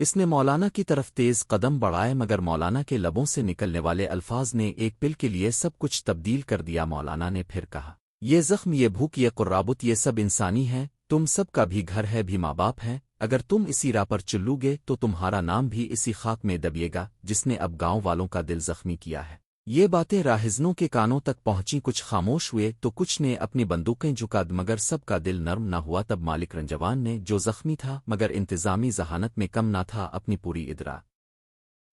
اس نے مولانا کی طرف تیز قدم بڑھائے مگر مولانا کے لبوں سے نکلنے والے الفاظ نے ایک پل کے لیے سب کچھ تبدیل کر دیا۔ مولانا نے پھر کہا، یہ زخم، یہ بھوک، یہ قرابت، یہ سب انسانی ہے۔ تم سب کا بھی گھر ہے، بھی ماں باپ ہیں۔ اگر تم اسی راہ پر چلو گے تو تمہارا نام بھی اسی خاک میں دبیے گا جس نے اب گاؤں والوں کا دل زخمی کیا ہے۔ یہ باتیں راہزنوں کے کانوں تک پہنچیں، کچھ خاموش ہوئے تو کچھ نے اپنی بندوقیں جھکا مگر سب کا دل نرم نہ ہوا۔ تب مالک رنجوان نے، جو زخمی تھا مگر انتظامی ذہانت میں کم نہ تھا، اپنی پوری ادرا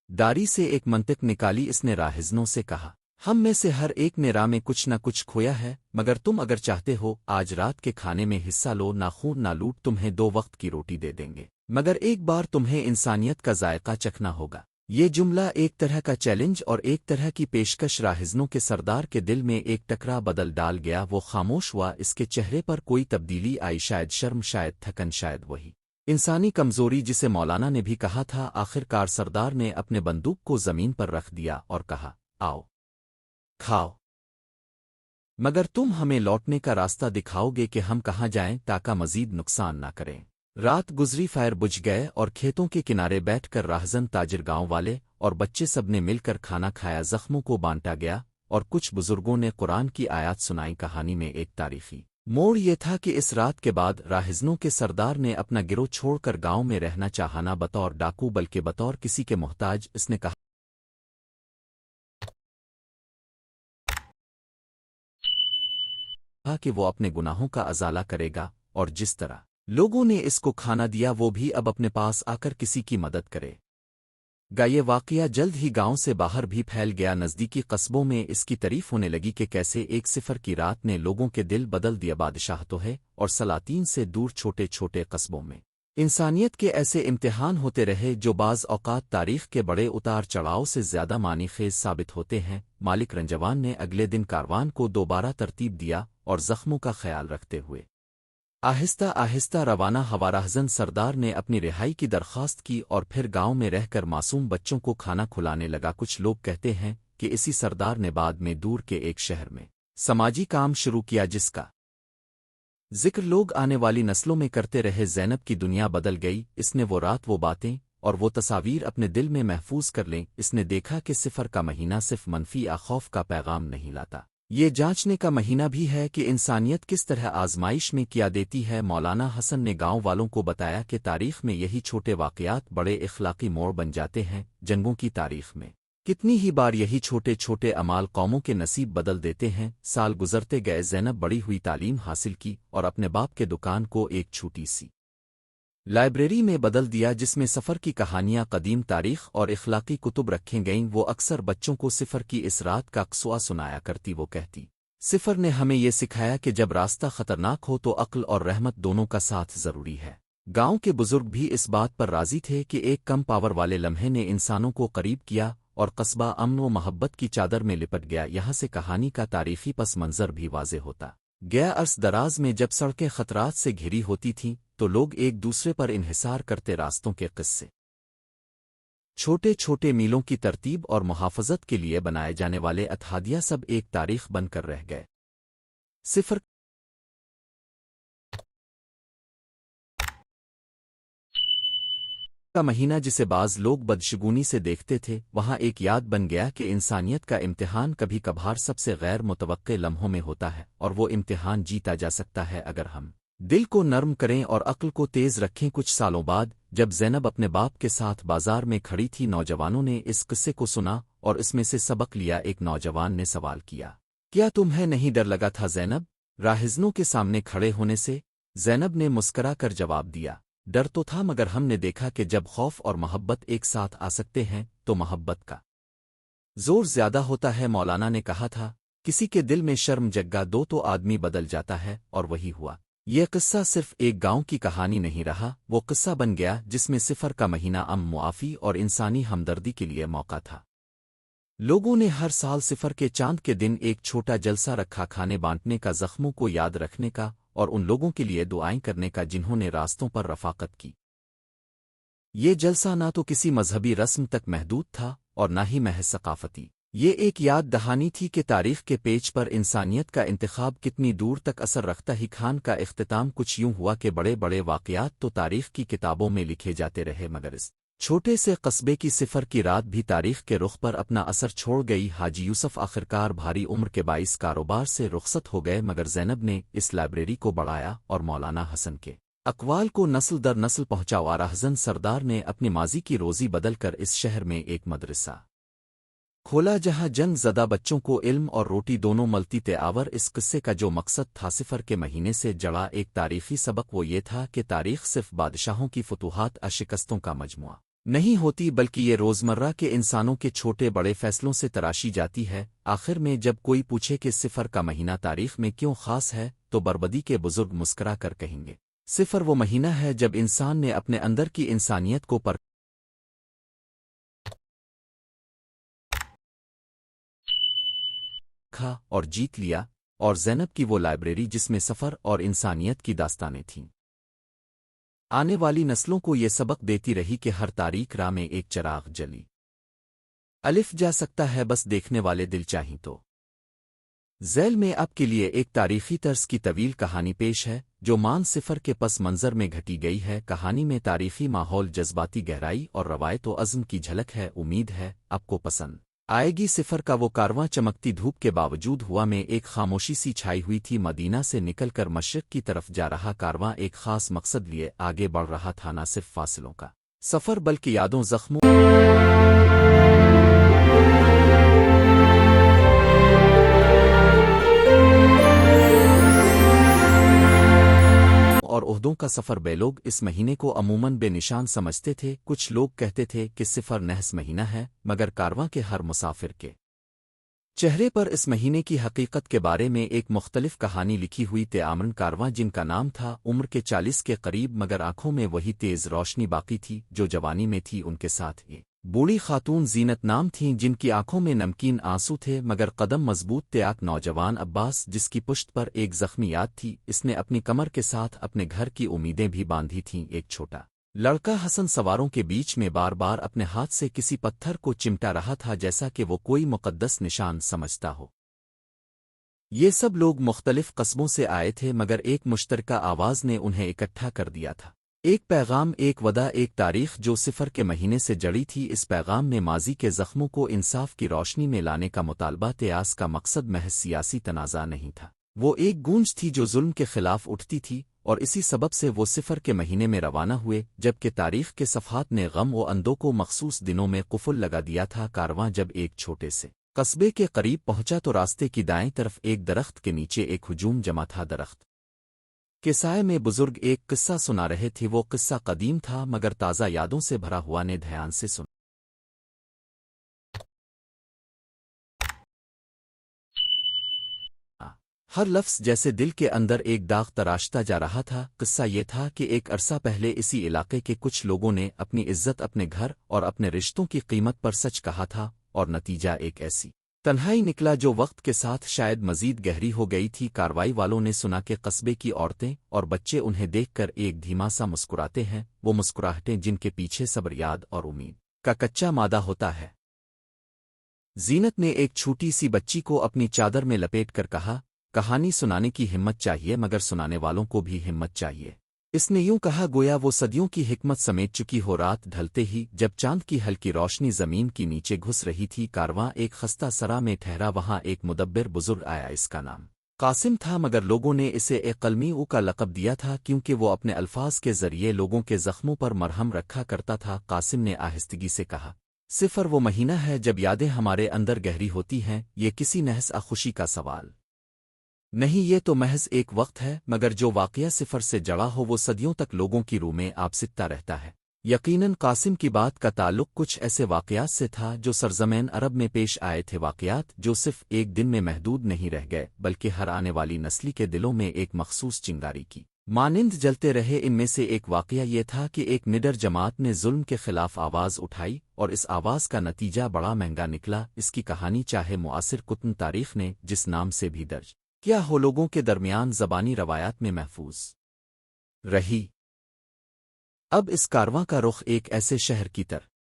داری سے ایک منطق نکالی۔ اس نے راہزنوں سے کہا، ہم میں سے ہر ایک نے راہ میں کچھ نہ کچھ کھویا ہے، مگر تم اگر چاہتے ہو آج رات کے کھانے میں حصہ لو، نہ خون نہ لوٹ، تمہیں 2 وقت کی روٹی دے دیں گے، مگر ایک بار تمہیں انسانیت کا ذائقہ چکھنا ہوگا۔ یہ جملہ ایک طرح کا چیلنج اور ایک طرح کی پیشکش راہزنوں کے سردار کے دل میں ایک ٹکرا بدل ڈال گیا۔ وہ خاموش ہوا، اس کے چہرے پر کوئی تبدیلی آئی، شاید شرم، شاید تھکن، شاید وہی انسانی کمزوری جسے مولانا نے بھی کہا تھا۔ آخر کار سردار نے اپنے بندوق کو زمین پر رکھ دیا اور کہا، آؤ کھاؤ، مگر تم ہمیں لوٹنے کا راستہ دکھاؤ گے کہ ہم کہاں جائیں تاکہ مزید نقصان نہ کریں۔ رات گزری، فائر بجھ گئے اور کھیتوں کے کنارے بیٹھ کر راہزن تاجر، گاؤں والے اور بچے سب نے مل کر کھانا کھایا۔ زخموں کو بانٹا گیا اور کچھ بزرگوں نے قرآن کی آیات سنائی۔ کہانی میں ایک تاریخی موڑ یہ تھا کہ اس رات کے بعد راہزنوں کے سردار نے اپنا گروہ چھوڑ کر گاؤں میں رہنا چاہا، نہ بطور ڈاکو بلکہ بطور کسی کے محتاج۔ اس نے کہا کہ وہ اپنے گناہوں کا ازالہ کرے گا اور جس طرح لوگوں نے اس کو کھانا دیا وہ بھی اب اپنے پاس آ کر کسی کی مدد کرے گا۔ یہ واقعہ جلد ہی گاؤں سے باہر بھی پھیل گیا۔ نزدیکی قصبوں میں اس کی تعریف ہونے لگی کہ کیسے ایک صفر کی رات نے لوگوں کے دل بدل دیا۔ بادشاہتوں ہے اور سلاطین سے دور چھوٹے چھوٹے قصبوں میں انسانیت کے ایسے امتحان ہوتے رہے جو بعض اوقات تاریخ کے بڑے اتار چڑھاؤ سے زیادہ معنی خیز ثابت ہوتے ہیں۔ مالک رنجوان نے اگلے دن کاروان کو دوبارہ ترتیب دیا اور زخموں کا خیال رکھتے ہوئے آہستہ آہستہ روانہ ہوا۔ راہزن سردار نے اپنی رہائی کی درخواست کی اور پھر گاؤں میں رہ کر معصوم بچوں کو کھانا کھلانے لگا۔ کچھ لوگ کہتے ہیں کہ اسی سردار نے بعد میں دور کے ایک شہر میں سماجی کام شروع کیا جس کا ذکر لوگ آنے والی نسلوں میں کرتے رہے۔ زینب کی دنیا بدل گئی۔ اس نے وہ رات، وہ باتیں اور وہ تصاویر اپنے دل میں محفوظ کر لیں۔ اس نے دیکھا کہ صفر کا مہینہ صرف منفی یا خوف کا پیغام نہیں لاتا، یہ جانچنے کا مہینہ بھی ہے کہ انسانیت کس طرح آزمائش میں کیا دیتی ہے۔ مولانا حسن نے گاؤں والوں کو بتایا کہ تاریخ میں یہی چھوٹے واقعات بڑے اخلاقی موڑ بن جاتے ہیں۔ جنگوں کی تاریخ میں کتنی ہی بار یہی چھوٹے چھوٹے اعمال قوموں کے نصیب بدل دیتے ہیں۔ سال گزرتے گئے، زینب بڑی ہوئی، تعلیم حاصل کی اور اپنے باپ کے دکان کو ایک چھوٹی سی لائبریری میں بدل دیا جس میں سفر کی کہانیاں، قدیم تاریخ اور اخلاقی کتب رکھیں گئیں۔ وہ اکثر بچوں کو سفر کی اس رات کا قصہ سنایا کرتی۔ وہ کہتی، سفر نے ہمیں یہ سکھایا کہ جب راستہ خطرناک ہو تو عقل اور رحمت دونوں کا ساتھ ضروری ہے۔ گاؤں کے بزرگ بھی اس بات پر راضی تھے کہ ایک کم پاور والے لمحے نے انسانوں کو قریب کیا اور قصبہ امن و محبت کی چادر میں لپٹ گیا۔ یہاں سے کہانی کا تاریخی پس منظر بھی واضح ہوتا گیا۔ عرص دراز میں جب سڑکیں خطرات سے گھری ہوتی تھیں تو لوگ ایک دوسرے پر انحصار کرتے راستوں کے قصے، چھوٹے چھوٹے میلوں کی ترتیب اور محافظت کے لیے بنائے جانے والے اتحادیہ سب ایک تاریخ بن کر رہ گئے۔ صفر کا مہینہ جسے بعض لوگ بدشگونی سے دیکھتے تھے، وہاں ایک یاد بن گیا کہ انسانیت کا امتحان کبھی کبھار سب سے غیر متوقع لمحوں میں ہوتا ہے، اور وہ امتحان جیتا جا سکتا ہے اگر ہم دل کو نرم کریں اور عقل کو تیز رکھیں۔ کچھ سالوں بعد جب زینب اپنے باپ کے ساتھ بازار میں کھڑی تھی، نوجوانوں نے اس قصے کو سنا اور اس میں سے سبق لیا۔ ایک نوجوان نے سوال کیا، کیا تمہیں نہیں ڈر لگا تھا زینب راہزنوں کے سامنے کھڑے ہونے سے؟ زینب نے مسکرا کر جواب دیا، ڈر تو تھا مگر ہم نے دیکھا کہ جب خوف اور محبت ایک ساتھ آ سکتے ہیں تو محبت کا زور زیادہ ہوتا ہے۔ مولانا نے کہا تھا، کسی کے دل میں شرم جگہ دو تو آدمی بدل جاتا ہے، اور وہی ہوا۔ یہ قصہ صرف ایک گاؤں کی کہانی نہیں رہا، وہ قصہ بن گیا جس میں صفر کا مہینہ امن، معافی اور انسانی ہمدردی کے لیے موقع تھا۔ لوگوں نے ہر سال صفر کے چاند کے دن ایک چھوٹا جلسہ رکھا، کھانے بانٹنے کا، زخموں کو یاد رکھنے کا اور ان لوگوں کے لیے دعائیں کرنے کا جنہوں نے راستوں پر رفاقت کی۔ یہ جلسہ نہ تو کسی مذہبی رسم تک محدود تھا اور نہ ہی محض ثقافتی، یہ ایک یاد دہانی تھی کہ تاریخ کے پیج پر انسانیت کا انتخاب کتنی دور تک اثر رکھتا ہی۔ خان کا اختتام کچھ یوں ہوا کہ بڑے بڑے واقعات تو تاریخ کی کتابوں میں لکھے جاتے رہے مگر اس چھوٹے سے قصبے کی صفر کی رات بھی تاریخ کے رخ پر اپنا اثر چھوڑ گئی۔ حاجی یوسف آخرکار بھاری عمر کے باعث کاروبار سے رخصت ہو گئے، مگر زینب نے اس لائبریری کو بڑھایا اور مولانا حسن کے اقوال کو نسل در نسل پہنچاوا۔ راہزن سردار نے اپنی ماضی کی روزی بدل کر اس شہر میں ایک مدرسہ کھولا جہاں جنگ زدہ بچوں کو علم اور روٹی دونوں ملتی تھے۔ آور اس قصے کا جو مقصد تھا صفر کے مہینے سے جڑا ایک تاریخی سبق، وہ یہ تھا کہ تاریخ صرف بادشاہوں کی فتوحات اور شکستوں کا مجموعہ نہیں ہوتی، بلکہ یہ روزمرہ کے انسانوں کے چھوٹے بڑے فیصلوں سے تراشی جاتی ہے۔ آخر میں جب کوئی پوچھے کہ صفر کا مہینہ تاریخ میں کیوں خاص ہے، تو بربدی کے بزرگ مسکرا کر کہیں گے، صفر وہ مہینہ ہے جب انسان نے اپنے اندر کی انسانیت کو پرکھا اور جیت لیا۔ اور زینب کی وہ لائبریری جس میں سفر اور انسانیت کی داستانیں تھیں، آنے والی نسلوں کو یہ سبق دیتی رہی کہ ہر تاریک راہ میں ایک چراغ جلی الف جا سکتا ہے، بس دیکھنے والے دل چاہیں تو۔ ذیل میں آپ کے لیے ایک تاریخی طرز کی طویل کہانی پیش ہے جو مان صفر کے پس منظر میں گھٹی گئی ہے۔ کہانی میں تاریخی ماحول، جذباتی گہرائی اور روایت و عزم کی جھلک ہے۔ امید ہے آپ کو پسند آئے گی۔ صفر کا وہ کارواں چمکتی دھوپ کے باوجود ہوا میں ایک خاموشی سی چھائی ہوئی تھی۔ مدینہ سے نکل کر مشرق کی طرف جا رہا کارواں ایک خاص مقصد لیے آگے بڑھ رہا تھا، نہ صرف فاصلوں کا سفر بلکہ یادوں، زخموں اور عہدوں کا سفر۔ بے لوگ اس مہینے کو عموماً بے نشان سمجھتے تھے۔ کچھ لوگ کہتے تھے کہ صفر نحس مہینہ ہے، مگر کارواں کے ہر مسافر کے چہرے پر اس مہینے کی حقیقت کے بارے میں ایک مختلف کہانی لکھی ہوئی تھی۔ آمن کارواں، جن کا نام تھا، عمر کے 40 کے قریب، مگر آنکھوں میں وہی تیز روشنی باقی تھی جو جوانی میں تھی۔ ان کے ساتھ یہ بوڑھی خاتون زینت نام تھیں، جن کی آنکھوں میں نمکین آنسو تھے مگر قدم مضبوط تھے۔ ایک نوجوان عباس، جس کی پشت پر ایک زخمی یاد تھی، اس نے اپنی کمر کے ساتھ اپنے گھر کی امیدیں بھی باندھی تھیں۔ ایک چھوٹا لڑکا حسن سواروں کے بیچ میں بار بار اپنے ہاتھ سے کسی پتھر کو چمٹا رہا تھا، جیسا کہ وہ کوئی مقدس نشان سمجھتا ہو۔ یہ سب لوگ مختلف قصبوں سے آئے تھے، مگر ایک مشترکہ آواز نے انہیں اکٹھا کر دیا تھا۔ ایک پیغام، ایک وعدہ، ایک تاریخ جو صفر کے مہینے سے جڑی تھی۔ اس پیغام میں ماضی کے زخموں کو انصاف کی روشنی میں لانے کا مطالبہ تھا۔ آس کا مقصد محض سیاسی تنازع نہیں تھا، وہ ایک گونج تھی جو ظلم کے خلاف اٹھتی تھی، اور اسی سبب سے وہ صفر کے مہینے میں روانہ ہوئے، جبکہ تاریخ کے صفحات نے غم و اندو کو مخصوص دنوں میں قفل لگا دیا تھا۔ کارواں جب ایک چھوٹے سے قصبے کے قریب پہنچا تو راستے کی دائیں طرف ایک درخت کے نیچے ایک ہجوم جمع تھا۔ درخت کے سائے میں بزرگ ایک قصہ سنا رہے تھے۔ وہ قصہ قدیم تھا مگر تازہ یادوں سے بھرا ہوا۔ نے دھیان سے سنا۔ ہر لفظ جیسے دل کے اندر ایک داغ تراشتا جا رہا تھا۔ قصہ یہ تھا کہ ایک عرصہ پہلے اسی علاقے کے کچھ لوگوں نے اپنی عزت، اپنے گھر اور اپنے رشتوں کی قیمت پر سچ کہا تھا، اور نتیجہ ایک ایسی تنہائی نکلا جو وقت کے ساتھ شاید مزید گہری ہو گئی تھی۔ کاروائی والوں نے سنا کہ قصبے کی عورتیں اور بچے انہیں دیکھ کر ایک دھیما سا مسکراتے ہیں، وہ مسکراہٹیں جن کے پیچھے صبر، یاد اور امید کا کچا مادہ ہوتا ہے۔ زینت نے ایک چھوٹی سی بچی کو اپنی چادر میں لپیٹ کر کہا، کہانی سنانے کی ہمت چاہیے مگر سنانے والوں کو بھی ہمت چاہیے۔ اس نے یوں کہا گویا وہ صدیوں کی حکمت سمیٹ چکی ہو۔ رات ڈھلتے ہی جب چاند کی ہلکی روشنی زمین کی نیچے گھس رہی تھی، کارواں ایک خستہ سرا میں ٹھہرا۔ وہاں ایک مدبر بزرگ آیا، اس کا نام قاسم تھا، مگر لوگوں نے اسے ایک قلمی او کا لقب دیا تھا کیونکہ وہ اپنے الفاظ کے ذریعے لوگوں کے زخموں پر مرہم رکھا کرتا تھا۔ قاسم نے آہستگی سے کہا، صفر وہ مہینہ ہے جب یادیں ہمارے اندر گہری ہوتی ہیں۔ یہ کسی نحس خوشی کا سوال نہیں، یہ تو محض ایک وقت ہے، مگر جو واقعہ صفر سے جڑا ہو وہ صدیوں تک لوگوں کی روح میں آبستہ رہتا ہے۔ یقیناً قاسم کی بات کا تعلق کچھ ایسے واقعات سے تھا جو سرزمین عرب میں پیش آئے تھے، واقعات جو صرف ایک دن میں محدود نہیں رہ گئے بلکہ ہر آنے والی نسل کے دلوں میں ایک مخصوص چنگاری کی مانند جلتے رہے۔ ان میں سے ایک واقعہ یہ تھا کہ ایک نڈر جماعت نے ظلم کے خلاف آواز اٹھائی، اور اس آواز کا نتیجہ بڑا مہنگا نکلا۔ اس کی کہانی چاہے معاصر کتن تاریخ نے جس نام سے بھی درج کیا ہو، لوگوں کے درمیان زبانی روایات میں محفوظ رہی۔ اب اس کارواں کا رخ ایک ایسے شہر کی طرف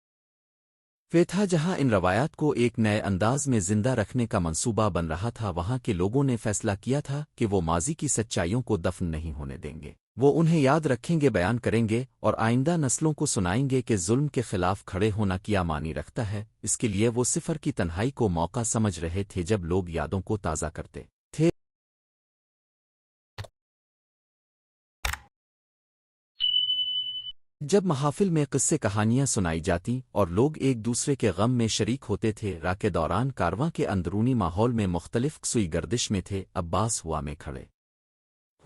تھا جہاں ان روایات کو ایک نئے انداز میں زندہ رکھنے کا منصوبہ بن رہا تھا۔ وہاں کے لوگوں نے فیصلہ کیا تھا کہ وہ ماضی کی سچائیوں کو دفن نہیں ہونے دیں گے۔ وہ انہیں یاد رکھیں گے، بیان کریں گے اور آئندہ نسلوں کو سنائیں گے کہ ظلم کے خلاف کھڑے ہونا کیا معنی رکھتا ہے۔ اس کے لیے وہ صفر کی تنہائی کو موقع سمجھ رہے تھے جب لوگ یادوں کو تازہ کرتے تھے۔ جب محافل میں قصے کہانیاں سنائی جاتی اور لوگ ایک دوسرے کے غم میں شریک ہوتے تھے، راہ کے دوران کارواں کے اندرونی ماحول میں مختلف سوئی گردش میں تھے۔ عباس ہوا میں کھڑے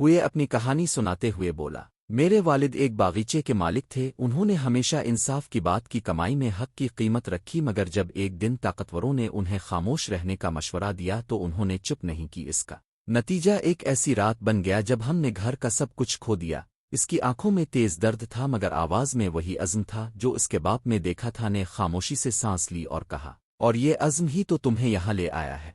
ہوئے اپنی کہانی سناتے ہوئے بولا، میرے والد ایک باغیچے کے مالک تھے، انہوں نے ہمیشہ انصاف کی بات کی، کمائی میں حق کی قیمت رکھی، مگر جب ایک دن طاقتوروں نے انہیں خاموش رہنے کا مشورہ دیا تو انہوں نے چپ نہیں کی۔ اس کا نتیجہ ایک ایسی رات بن گیا جب ہم نے گھر کا سب کچھ کھو دیا۔ اس کی آنکھوں میں تیز درد تھا مگر آواز میں وہی عزم تھا جو اس کے باپ میں دیکھا تھا۔ نے خاموشی سے سانس لی اور کہا، اور یہ عزم ہی تو تمہیں یہاں لے آیا ہے۔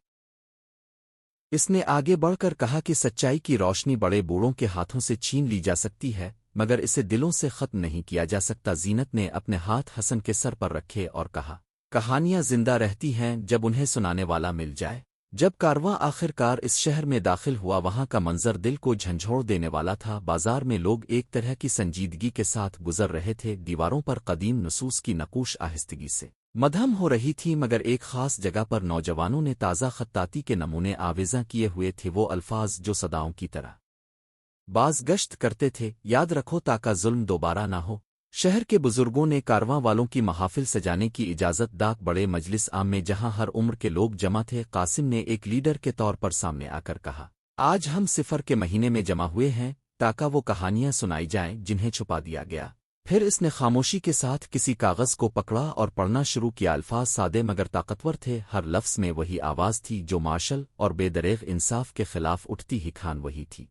اس نے آگے بڑھ کر کہا کہ سچائی کی روشنی بڑے بوڑھوں کے ہاتھوں سے چھین لی جا سکتی ہے مگر اسے دلوں سے ختم نہیں کیا جا سکتا۔ زینت نے اپنے ہاتھ حسن کے سر پر رکھے اور کہا، کہانیاں زندہ رہتی ہیں جب انہیں سنانے والا مل جائے۔ جب کارواں آخر کار اس شہر میں داخل ہوا، وہاں کا منظر دل کو جھنجھوڑ دینے والا تھا۔ بازار میں لوگ ایک طرح کی سنجیدگی کے ساتھ گزر رہے تھے، دیواروں پر قدیم نصوص کی نقوش آہستگی سے مدھم ہو رہی تھی، مگر ایک خاص جگہ پر نوجوانوں نے تازہ خطاطی کے نمونے آویزاں کیے ہوئے تھے، وہ الفاظ جو صداؤں کی طرح باز گشت کرتے تھے، یاد رکھو تاکہ ظلم دوبارہ نہ ہو۔ شہر کے بزرگوں نے کارواں والوں کی محافل سجانے کی اجازت ڈاک بڑے مجلس عام میں جہاں ہر عمر کے لوگ جمع تھے۔ قاسم نے ایک لیڈر کے طور پر سامنے آ کر کہا، آج ہم صفر کے مہینے میں جمع ہوئے ہیں تاکہ وہ کہانیاں سنائی جائیں جنہیں چھپا دیا گیا۔ پھر اس نے خاموشی کے ساتھ کسی کاغذ کو پکڑا اور پڑھنا شروع کیا۔ الفاظ سادے مگر طاقتور تھے، ہر لفظ میں وہی آواز تھی جو مارشل اور بے دریغ انصاف کے خلاف اٹھتی ہی کھان وہی تھی۔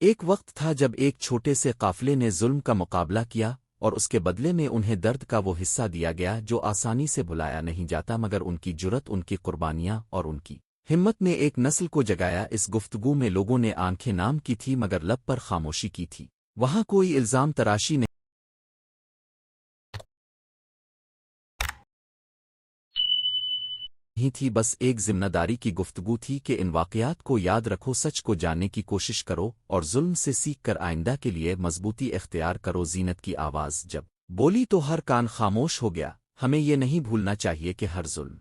ایک وقت تھا جب ایک چھوٹے سے قافلے نے ظلم کا مقابلہ کیا اور اس کے بدلے میں انہیں درد کا وہ حصہ دیا گیا جو آسانی سے بھلایا نہیں جاتا، مگر ان کی جرت، ان کی قربانیاں اور ان کی ہمت نے ایک نسل کو جگایا۔ اس گفتگو میں لوگوں نے آنکھیں نام کی تھی مگر لب پر خاموشی کی تھی۔ وہاں کوئی الزام تراشی نہیں تھی، بس ایک ذمہ داری کی گفتگو تھی کہ ان واقعات کو یاد رکھو، سچ کو جاننے کی کوشش کرو اور ظلم سے سیکھ کر آئندہ کے لیے مضبوطی اختیار کرو۔ زینت کی آواز جب بولی تو ہر کان خاموش ہو گیا۔ ہمیں یہ نہیں بھولنا چاہیے کہ ہر ظلم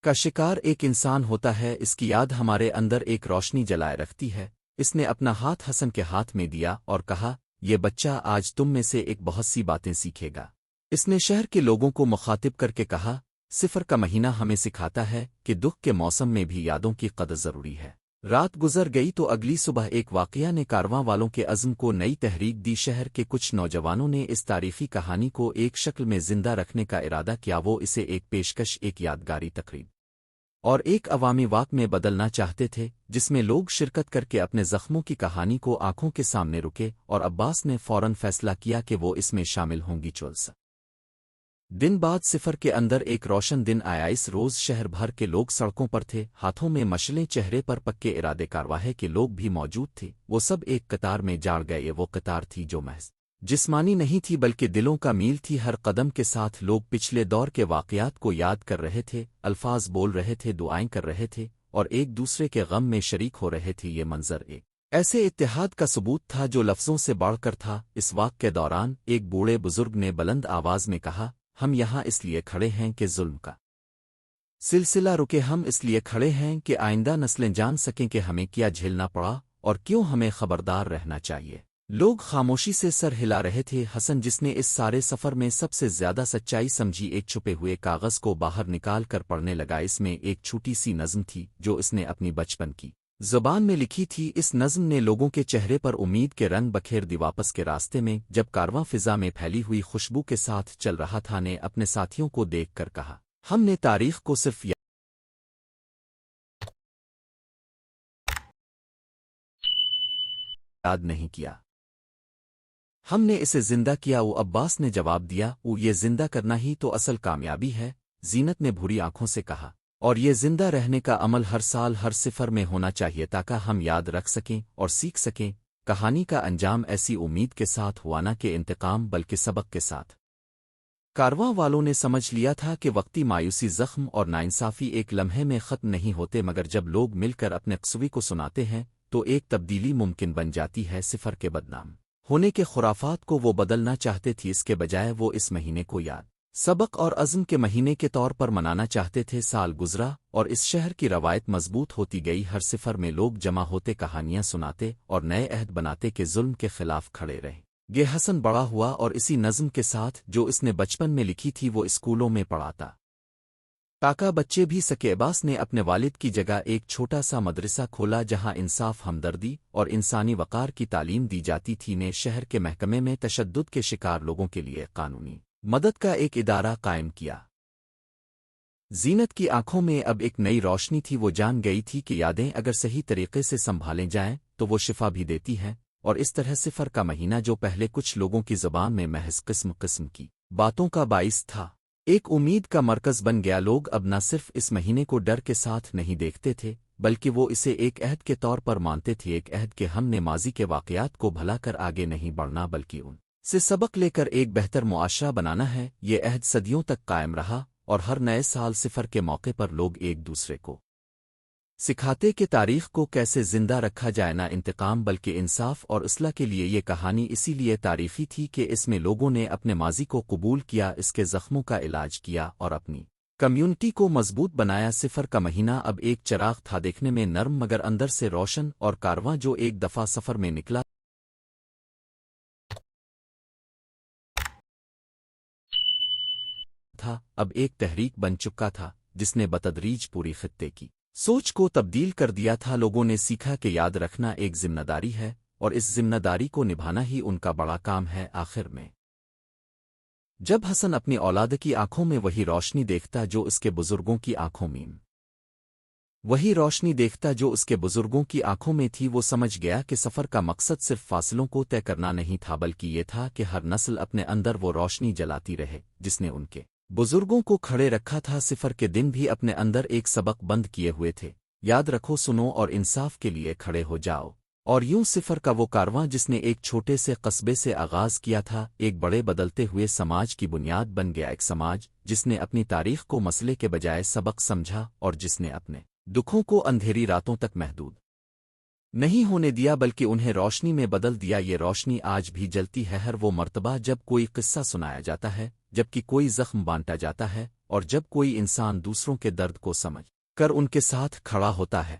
کا شکار ایک انسان ہوتا ہے، اس کی یاد ہمارے اندر ایک روشنی جلائے رکھتی ہے۔ اس نے اپنا ہاتھ حسن کے ہاتھ میں دیا اور کہا، یہ بچہ آج تم میں سے ایک بہت سی باتیں سیکھے گا۔ اس نے شہر کے لوگوں کو مخاطب کر کے کہا، صفر کا مہینہ ہمیں سکھاتا ہے کہ دکھ کے موسم میں بھی یادوں کی قدر ضروری ہے۔ رات گزر گئی تو اگلی صبح ایک واقعہ نے کارواں والوں کے عزم کو نئی تحریک دی۔ شہر کے کچھ نوجوانوں نے اس تاریخی کہانی کو ایک شکل میں زندہ رکھنے کا ارادہ کیا، وہ اسے ایک پیشکش، ایک یادگاری تقریب اور ایک عوامی واق میں بدلنا چاہتے تھے جس میں لوگ شرکت کر کے اپنے زخموں کی کہانی کو آنکھوں کے سامنے رکے، اور عباس نے فوراً فیصلہ کیا کہ وہ اس میں شامل ہوں گی۔ 14 دن بعد صفر کے اندر ایک روشن دن آیا۔ اس روز شہر بھر کے لوگ سڑکوں پر تھے، ہاتھوں میں مشلیں، چہرے پر پکے ارادے۔ کارواہے کے لوگ بھی موجود تھے، وہ سب ایک قطار میں جاڑ گئے۔ وہ قطار تھی جو محض جسمانی نہیں تھی بلکہ دلوں کا میل تھی۔ ہر قدم کے ساتھ لوگ پچھلے دور کے واقعات کو یاد کر رہے تھے، الفاظ بول رہے تھے، دعائیں کر رہے تھے اور ایک دوسرے کے غم میں شریک ہو رہے تھے۔ یہ منظر ایک ایسے اتحاد کا ثبوت تھا جو لفظوں سے بڑھ کر تھا۔ اس واقعے کے دوران ایک بوڑھے بزرگ نے بلند آواز میں کہا، ہم یہاں اس لیے کھڑے ہیں کہ ظلم کا سلسلہ رکے، ہم اس لیے کھڑے ہیں کہ آئندہ نسلیں جان سکیں کہ ہمیں کیا جھیلنا پڑا اور کیوں ہمیں خبردار رہنا چاہیے۔ لوگ خاموشی سے سر ہلا رہے تھے۔ حسن، جس نے اس سارے سفر میں سب سے زیادہ سچائی سمجھی، ایک چھپے ہوئے کاغذ کو باہر نکال کر پڑھنے لگا۔ اس میں ایک چھوٹی سی نظم تھی جو اس نے اپنی بچپن کی زبان میں لکھی تھی۔ اس نظم نے لوگوں کے چہرے پر امید کے رنگ بکھیر دی۔ واپس کے راستے میں جب کارواں فضا میں پھیلی ہوئی خوشبو کے ساتھ چل رہا تھا، نے اپنے ساتھیوں کو دیکھ کر کہا، ہم نے تاریخ کو صرف یاد نہیں کیا، ہم نے اسے زندہ کیا۔ وہ عباس نے جواب دیا، وہ یہ زندہ کرنا ہی تو اصل کامیابی ہے۔ زینت نے بھوری آنکھوں سے کہا، اور یہ زندہ رہنے کا عمل ہر سال ہر صفر میں ہونا چاہیے تاکہ ہم یاد رکھ سکیں اور سیکھ سکیں۔ کہانی کا انجام ایسی امید کے ساتھ ہوا، نہ کہ انتقام بلکہ سبق کے ساتھ۔ کارواں والوں نے سمجھ لیا تھا کہ وقتی مایوسی، زخم اور ناانصافی ایک لمحے میں ختم نہیں ہوتے، مگر جب لوگ مل کر اپنے قصوی کو سناتے ہیں تو ایک تبدیلی ممکن بن جاتی ہے صفر کے بدنام ہونے کے خرافات کو وہ بدلنا چاہتے تھے، اس کے بجائے وہ اس مہینے کو یاد سبق اور عزم کے مہینے کے طور پر منانا چاہتے تھے۔ سال گزرا اور اس شہر کی روایت مضبوط ہوتی گئی، ہر سفر میں لوگ جمع ہوتے، کہانیاں سناتے اور نئے عہد بناتے کہ ظلم کے خلاف کھڑے رہیں گے۔ حسن بڑا ہوا اور اسی نظم کے ساتھ جو اس نے بچپن میں لکھی تھی وہ اسکولوں میں پڑھاتا۔ کاکا بچے بھی سکے۔ عباس نے اپنے والد کی جگہ ایک چھوٹا سا مدرسہ کھولا جہاں انصاف، ہمدردی اور انسانی وقار کی تعلیم دی جاتی تھی۔ نے شہر کے محکمے میں تشدد کے شکار لوگوں کے لیے قانونی مدد کا ایک ادارہ قائم کیا۔ زینت کی آنکھوں میں اب ایک نئی روشنی تھی، وہ جان گئی تھی کہ یادیں اگر صحیح طریقے سے سنبھالیں جائیں تو وہ شفا بھی دیتی ہیں، اور اس طرح صفر کا مہینہ جو پہلے کچھ لوگوں کی زبان میں محض قسم قسم کی باتوں کا باعث تھا، ایک امید کا مرکز بن گیا۔ لوگ اب نہ صرف اس مہینے کو ڈر کے ساتھ نہیں دیکھتے تھے بلکہ وہ اسے ایک عہد کے طور پر مانتے تھے، ایک عہد کہ ہم نے ماضی کے واقعات کو بھلا کر آگے نہیں بڑھنا بلکہ ان سے سبق لے کر ایک بہتر معاشرہ بنانا ہے۔ یہ عہد صدیوں تک قائم رہا اور ہر نئے سال صفر کے موقع پر لوگ ایک دوسرے کو سکھاتے کہ تاریخ کو کیسے زندہ رکھا جائے، نہ انتقام بلکہ انصاف اور اصلاح کے لیے۔ یہ کہانی اسی لیے تاریخی تھی کہ اس میں لوگوں نے اپنے ماضی کو قبول کیا، اس کے زخموں کا علاج کیا اور اپنی کمیونٹی کو مضبوط بنایا۔ صفر کا مہینہ اب ایک چراغ تھا، دیکھنے میں نرم مگر اندر سے روشن، اور کارواں جو ایک دفعہ سفر میں نکلا تھا اب ایک تحریک بن چکا تھا جس نے بتدریج پوری خطے کی سوچ کو تبدیل کر دیا تھا۔ لوگوں نے سیکھا کہ یاد رکھنا ایک ذمہ داری ہے اور اس ذمہ داری کو نبھانا ہی ان کا بڑا کام ہے۔ آخر میں جب حسن اپنی اولاد کی آنکھوں میں وہی روشنی دیکھتا جو اس کے بزرگوں کی آنکھوں میں تھی، وہ سمجھ گیا کہ سفر کا مقصد صرف فاصلوں کو طے کرنا نہیں تھا بلکہ یہ تھا کہ ہر نسل اپنے اندر وہ روشنی جلاتی رہے جس نے ان کے بزرگوں کو کھڑے رکھا تھا۔ صفر کے دن بھی اپنے اندر ایک سبق بند کیے ہوئے تھے، یاد رکھو، سنو اور انصاف کے لیے کھڑے ہو جاؤ۔ اور یوں صفر کا وہ کارواں جس نے ایک چھوٹے سے قصبے سے آغاز کیا تھا ایک بڑے بدلتے ہوئے سماج کی بنیاد بن گیا، ایک سماج جس نے اپنی تاریخ کو مسئلے کے بجائے سبق سمجھا اور جس نے اپنے دکھوں کو اندھیری راتوں تک محدود نہیں ہونے دیا بلکہ انہیں روشنی میں بدل دیا۔ یہ روشنی آج بھی جلتی ہے ہر وہ مرتبہ جب کوئی قصہ سنایا جاتا ہے، جب کہ کوئی زخم بانٹا جاتا ہے اور جب کوئی انسان دوسروں کے درد کو سمجھ کر ان کے ساتھ کھڑا ہوتا ہے۔